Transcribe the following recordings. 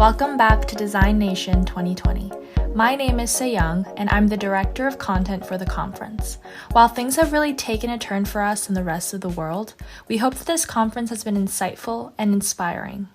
Welcome back to Design Nation 2020. My name is Sayang, and I'm the Director of Content for the conference. While things have really taken a turn for us and the rest of the world, we hope that this conference has been insightful and inspiring.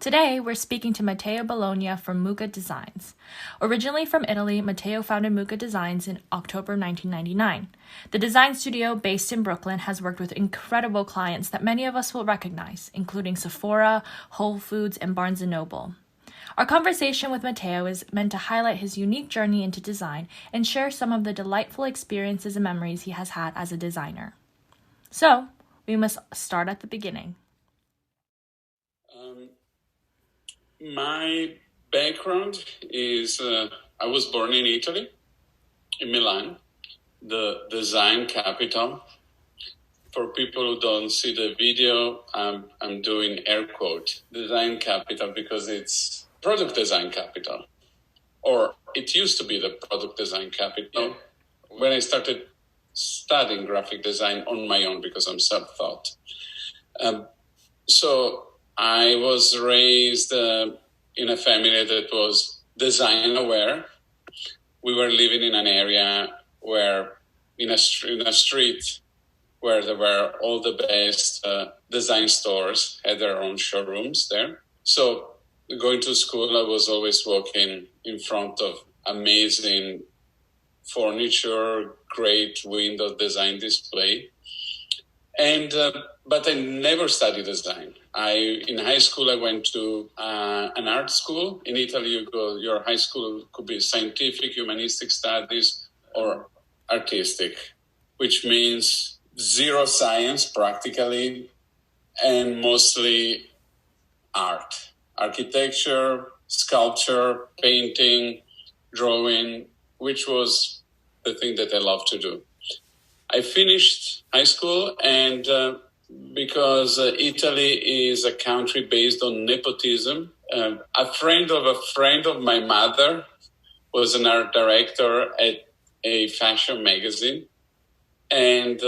Today, we're speaking to Matteo Bologna from Mucca Designs. Originally from Italy, Matteo founded Mucca Designs in October 1999. The design studio, based in Brooklyn, has worked with incredible clients that many of us will recognize, including Sephora, Whole Foods, and Barnes & Noble. Our conversation with Matteo is meant to highlight his unique journey into design and share some of the delightful experiences and memories he has had as a designer. So, we must start at the beginning. My background is I was born in Italy, in Milan, the design capital. For people who don't see the video, I'm doing air quote, design capital, because it's product design capital, or it used to be the product design capital when I started studying graphic design on my own because I'm self-taught. So I was raised in a family that was design aware. We were living in an area where, in a street where there were all the best design stores, had their own showrooms there. So going to school, I was always walking in front of amazing furniture, great window design display. And but I never studied design. In high school, I went to an art school. In Italy, your high school could be scientific, humanistic studies, or artistic, which means zero science practically, and mostly art, architecture, sculpture, painting, drawing, which was the thing that I loved to do. I finished high school, and because Italy is a country based on nepotism, a friend of my mother was an art director at a fashion magazine. And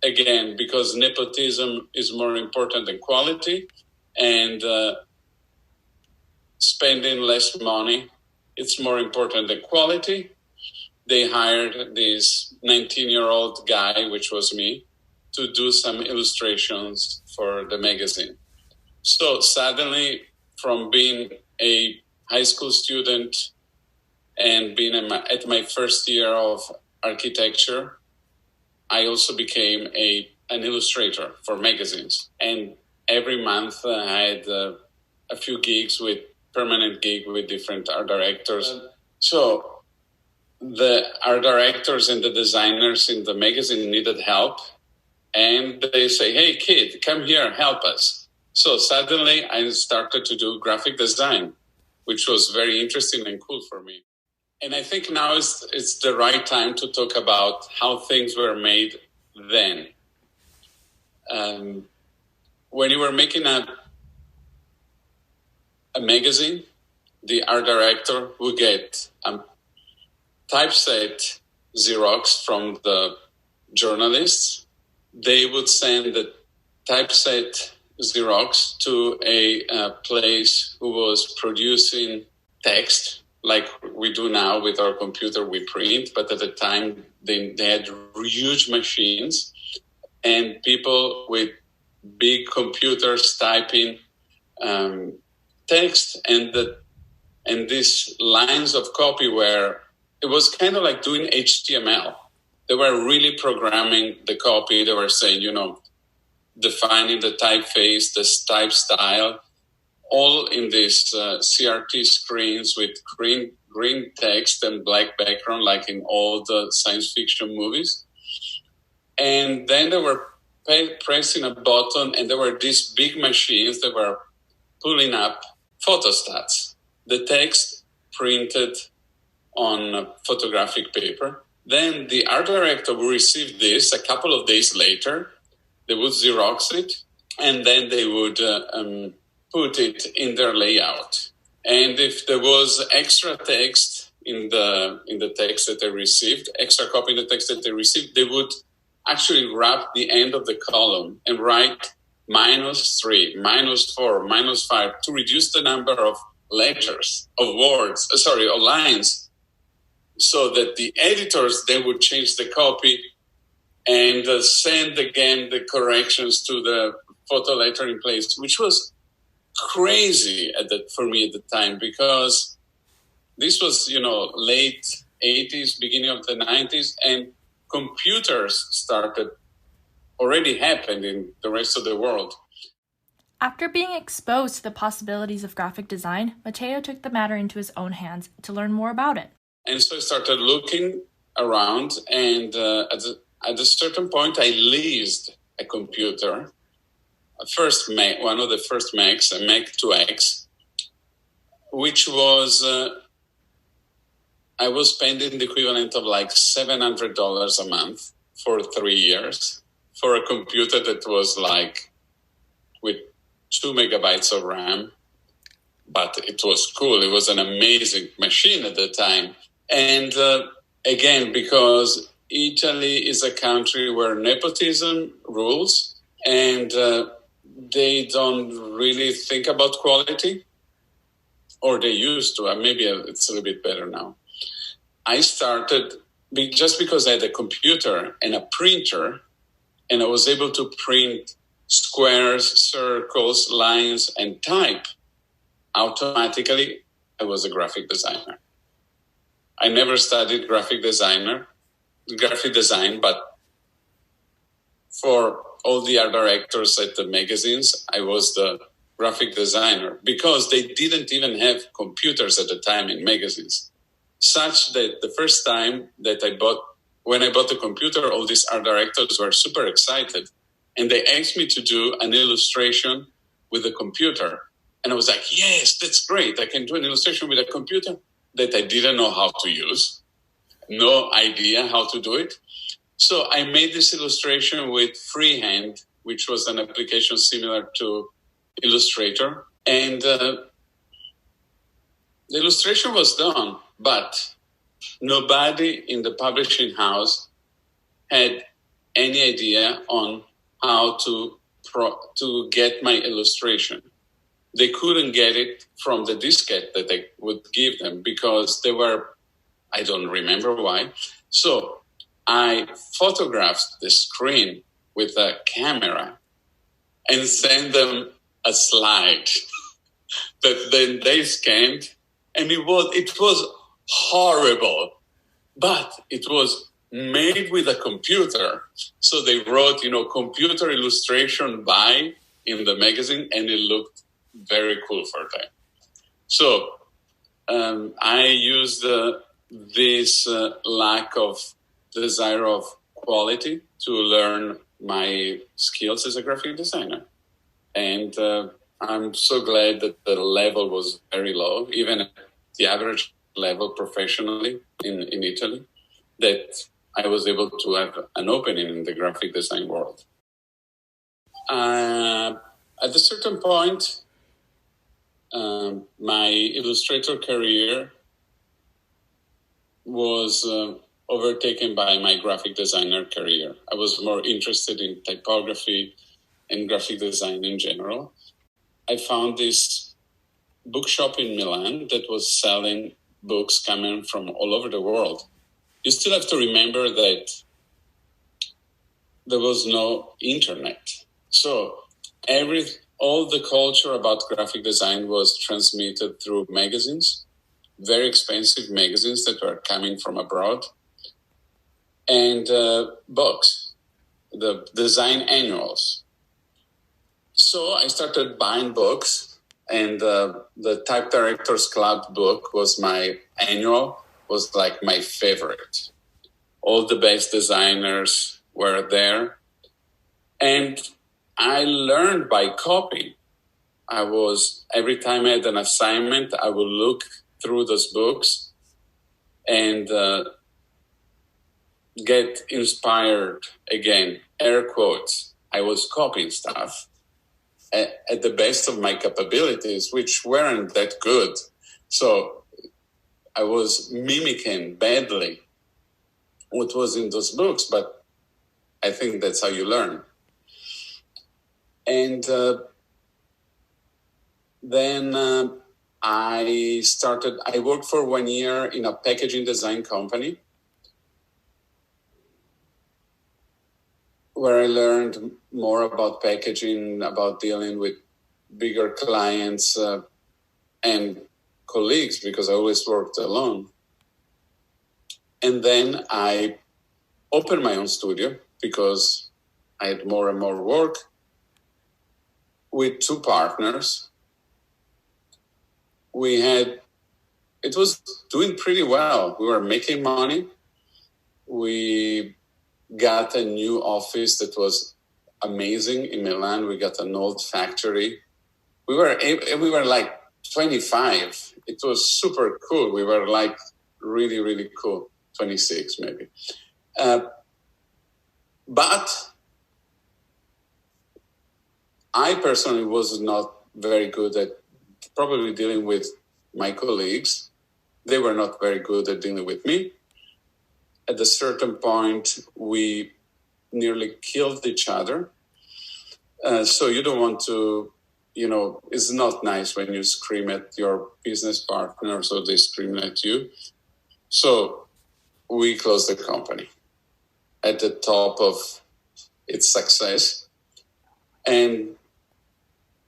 again, because nepotism is more important than quality, and spending less money, it's more important than quality. They hired this 19-year-old guy, which was me, to do some illustrations for the magazine. So suddenly, from being a high school student and being at my first year of architecture, I also became an illustrator for magazines. And every month I had a few permanent gig with different art directors. So the art directors and the designers in the magazine needed help. And they say, hey, kid, come here, help us. So suddenly I started to do graphic design, which was very interesting and cool for me. And I think now it's the right time to talk about how things were made then. When you were making a magazine, the art director would get typeset Xerox from the journalists. They would send the typeset Xerox to a place who was producing text, like we do now with our computer, we print. But at the time, they had huge machines and people with big computers typing text, and these lines of copy where it was kind of like doing HTML. They were really programming the copy. They were saying, defining the typeface, the type style, all in these CRT screens with green text and black background, like in all the science fiction movies. And then they were pressing a button, and there were these big machines that were pulling up photostats, the text printed on photographic paper. Then the art director would receive this a couple of days later. They would Xerox it, and then they would put it in their layout. And if there was extra text in the text that they received, extra copy in the text that they received, they would actually wrap the end of the column and write -3, -4, -5 to reduce the number of letters, of words, of lines, so that the editors, they would change the copy and send again the corrections to the photo lettering place, which was crazy for me at the time, because this was, late 80s, beginning of the 90s, and computers already happened in the rest of the world. After being exposed to the possibilities of graphic design, Matteo took the matter into his own hands to learn more about it. And so I started looking around, and at a certain point, I leased a computer, one of the first Macs, a Mac 2X, which was, I was spending the equivalent of like $700 a month for 3 years for a computer that was like with 2 megabytes of RAM. But it was cool. It was an amazing machine at the time. And again, because Italy is a country where nepotism rules, and they don't really think about quality, or they used to. Maybe it's a little bit better now. I started, just because I had a computer and a printer, and I was able to print squares, circles, lines, and type, automatically, I was a graphic designer. I never studied graphic design, but for all the art directors at the magazines, I was the graphic designer, because they didn't even have computers at the time in magazines. Such that the first time that when I bought the computer, all these art directors were super excited, and they asked me to do an illustration with a computer. And I was like, yes, that's great. I can do an illustration with a computer that I didn't know how to use. No idea how to do it. So I made this illustration with Freehand, which was an application similar to Illustrator. And the illustration was done, but nobody in the publishing house had any idea on how to get my illustration. They couldn't get it from the diskette that I would give them, because they were, I don't remember why. So I photographed the screen with a camera and sent them a slide that then they scanned, and it was horrible, but it was made with a computer. So they wrote, computer illustration by in the magazine, and it looked very cool for them. So I used this lack of desire of quality to learn my skills as a graphic designer. And I'm so glad that the level was very low, even at the average level professionally in Italy, that I was able to have an opening in the graphic design world. At a certain point, my Illustrator career was overtaken by my graphic designer career. I was more interested in typography and graphic design in general. I found this bookshop in Milan that was selling books coming from all over the world. You still have to remember that there was no internet. So all the culture about graphic design was transmitted through magazines, very expensive magazines that were coming from abroad, and books, the design annuals. So I started buying books, and the Type Directors Club book was my annual, was like my favorite. All the best designers were there. And I learned by copy. Every time I had an assignment, I would look through those books and get inspired again, air quotes. I was copying stuff at the best of my capabilities, which weren't that good. So I was mimicking badly what was in those books, but I think that's how you learn. And then I worked for 1 year in a packaging design company where I learned more about packaging, about dealing with bigger clients and colleagues, because I always worked alone. And then I opened my own studio because I had more and more work with 2 partners. It was doing pretty well. We were making money. We got a new office that was amazing in Milan. We got an old factory. We were like 25. It was super cool. We were like really, really cool. 26 maybe. But I personally was not very good at probably dealing with my colleagues. They were not very good at dealing with me. At a certain point, we nearly killed each other. So you don't want to, it's not nice when you scream at your business partner, so they scream at you. So we closed the company at the top of its success. And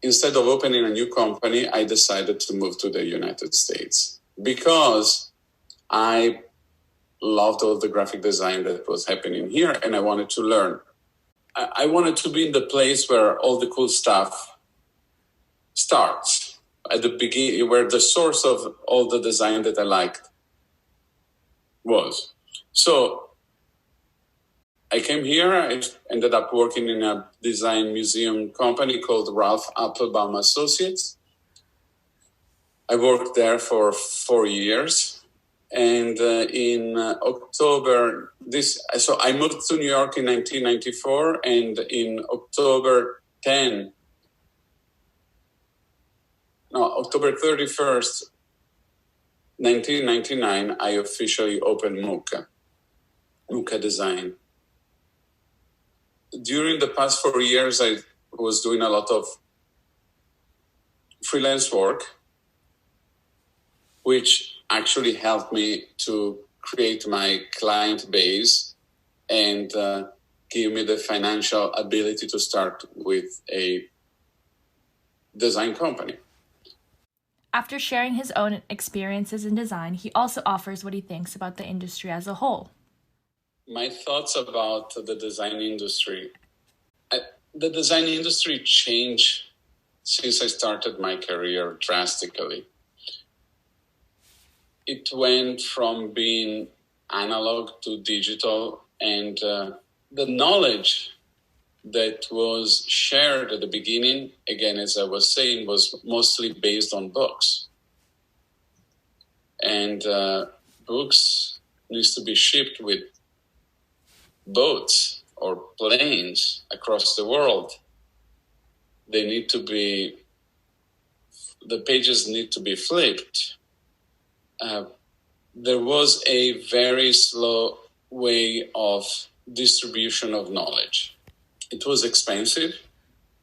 instead of opening a new company, I decided to move to the United States because I loved all the graphic design that was happening here, and I wanted to learn. I wanted to be in the place where all the cool stuff starts, at the beginning, where the source of all the design that I liked was. So I came here. I ended up working in a design museum company called Ralph Applebaum Associates. I worked there for 4 years. And in October, so I moved to New York in 1994, and in October 31st, 1999, I officially opened Mucca Design. During the past 4 years, I was doing a lot of freelance work, which actually helped me to create my client base and give me the financial ability to start with a design company. After sharing his own experiences in design, he also offers what he thinks about the industry as a whole. My thoughts about the design industry. The design industry changed since I started my career drastically. It went from being analog to digital, and the knowledge that was shared at the beginning, again, as I was saying, was mostly based on books. And books needs to be shipped with boats or planes across the world. The pages need to be flipped. There was a very slow way of distribution of knowledge. It was expensive,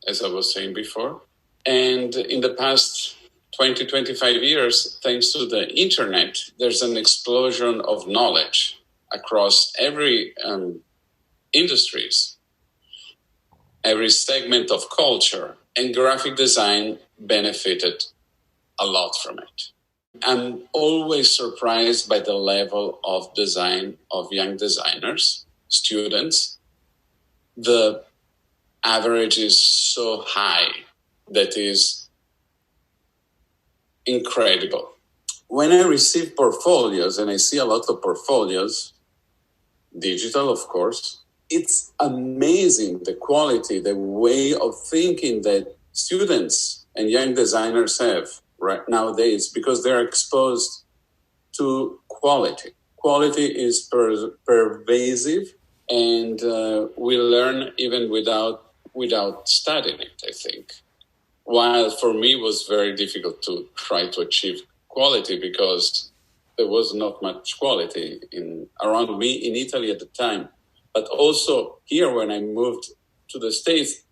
as I was saying before. And in the past 20, 25 years, thanks to the internet, there's an explosion of knowledge across every industries, every segment of culture, and graphic design benefited a lot from it. I'm always surprised by the level of design of young designers, students. The average is so high that is incredible. When I receive portfolios, and I see a lot of portfolios, digital, of course, it's amazing the quality, the way of thinking that students and young designers have right nowadays, because they're exposed to quality. Quality is pervasive, and we learn even without studying it, I think. While for me it was very difficult to try to achieve quality because there was not much quality around me in Italy at the time. But also here, when I moved to the States,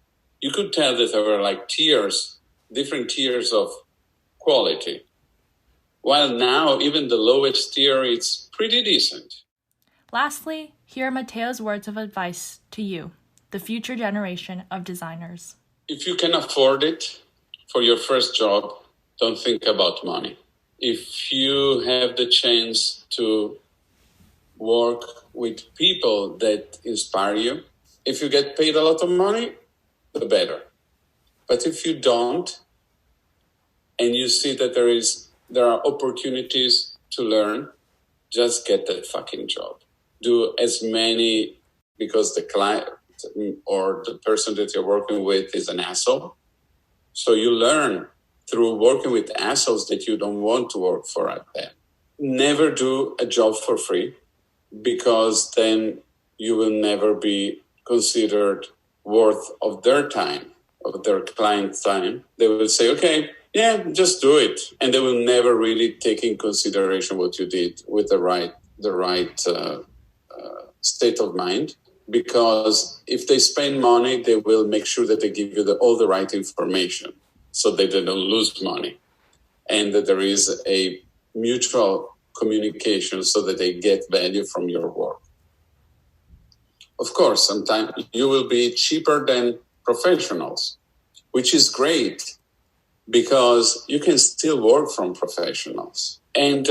you could tell that there were like tiers, different tiers of quality. While now, even the lowest tier, it's pretty decent. Lastly, here are Matteo's words of advice to you, the future generation of designers. If you can afford it for your first job, don't think about money. If you have the chance to work with people that inspire you, if you get paid a lot of money, the better. But if you don't, and you see that there are opportunities to learn, just get that fucking job. Do as many, because the client or the person that you're working with is an asshole. So you learn through working with assholes that you don't want to work for at them. Never do a job for free, because then you will never be considered worth of their time, of their client's time. They will say, okay, yeah, just do it. And they will never really take in consideration what you did with the right state of mind. Because if they spend money, they will make sure that they give you all the right information so that they don't lose money. And that there is a mutual communication so that they get value from your work. Of course, sometimes you will be cheaper than professionals, which is great because you can still work from professionals. And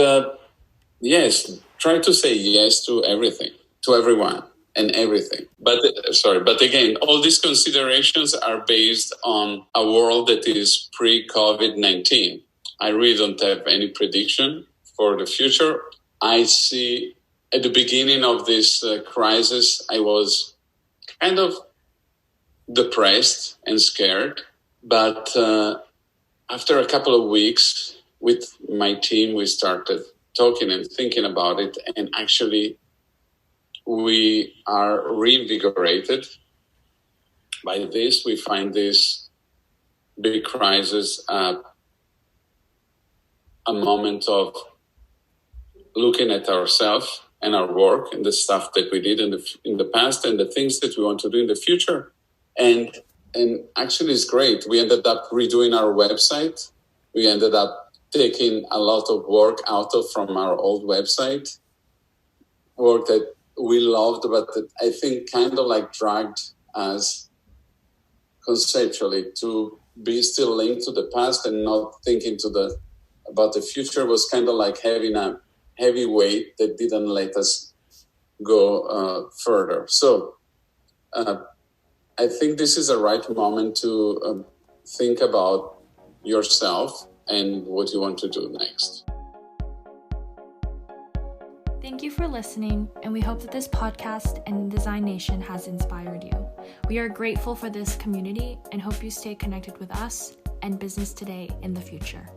yes, try to say yes to everything, to everyone and everything. But again, all these considerations are based on a world that is pre-COVID-19. I really don't have any prediction for the future. I see at the beginning of this crisis, I was kind of depressed and scared. But after a couple of weeks with my team, we started talking and thinking about it. And actually, we are reinvigorated by this. We find this big crisis a moment of looking at ourselves and our work and the stuff that we did in the past and the things that we want to do in the future. And actually it's great. We ended up redoing our website. We ended up taking a lot of work from our old website, work that we loved, but that I think kind of like dragged us conceptually to be still linked to the past and not thinking about the future was kind of like having a heavy weight that didn't let us go further. So I think this is the right moment to think about yourself and what you want to do next. Thank you for listening, and we hope that this podcast and Design Nation has inspired you. We are grateful for this community and hope you stay connected with us and business today in the future.